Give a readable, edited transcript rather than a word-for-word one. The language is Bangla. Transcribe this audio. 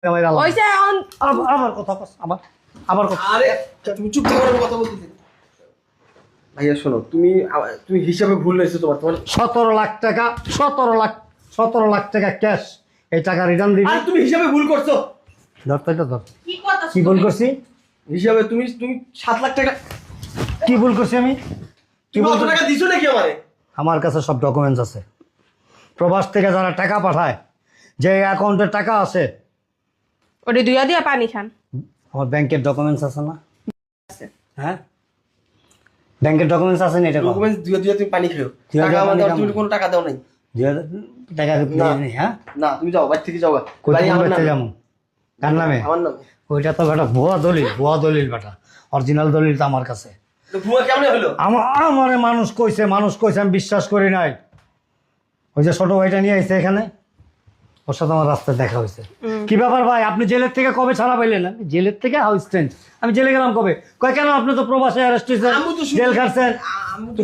আবার কথা আবার কথা। আরে তুমি চুপ করে কথা বলতেছি। ভাইয়া শোনো, তুমি তুমি হিসাবে ভুল হয়েছে তোমার। 17 লাখ টাকা, 17 লাখ টাকা ক্যাশ। এই টাকা রিটার্ন দিবি। আর তুমি হিসাবে ভুল করছো। ধর ধর। কি কথা কি ভুল করছি? হিসাবে তুমি 7 লাখ টাকা কি ভুল করছি আমি? কি তুমি ভুল অত টাকা দিছো নাকি আমারে? আমার কাছে সব ডকুমেন্টস আছে। প্রবাস থেকে যারা টাকা পাঠায়, যে অ্যাকাউন্টে টাকা আছে, ওরে দুইয়া দিয়া পানি খান। আমার ব্যাংকের ডকুমেন্টস আছে না? আছে। হ্যাঁ, ব্যাংকের ডকুমেন্টস আছে না? এটা ডকুমেন্টস দিয়ে তুমি পানি খেও। দিয়া টাকা পানি আমাদের খাবো। তুমি কোনো টাকা দাও নাই। 2000 টাকা দিবি? হ্যাঁ, না তুমি যাও, বাড়ি থেকে যাও। কোথায় বাড়ি আমার করতে নামে। যাবো? কার নামে? আমার নামে। ওইটা তো বেটা ভুয়া দলিল বেটা। অরিজিনাল দলিল তো আমার কাছে। তো ভুয়া কেমনে হলো? আমার মানুষ কইছে আমি বিশ্বাস করি নাই। ওই যে ছোট ভাইটা নিয়ে আসছে এখানে, ওর সাথে আমার রাস্তায় দেখা হয়েছে। কি ব্যাপার ভাই, আপনি জেলের থেকে কবে ছাড়া পাইলেন? আমি জেলের থেকে হাউস চেঞ্জ, আমি জেলে গেলাম কবে? কয় কেন আপনি তো প্রবাসে অ্যারেস্ট হয়েছেন, আমি তো শুনি- জেল খাটছেন। আমি তো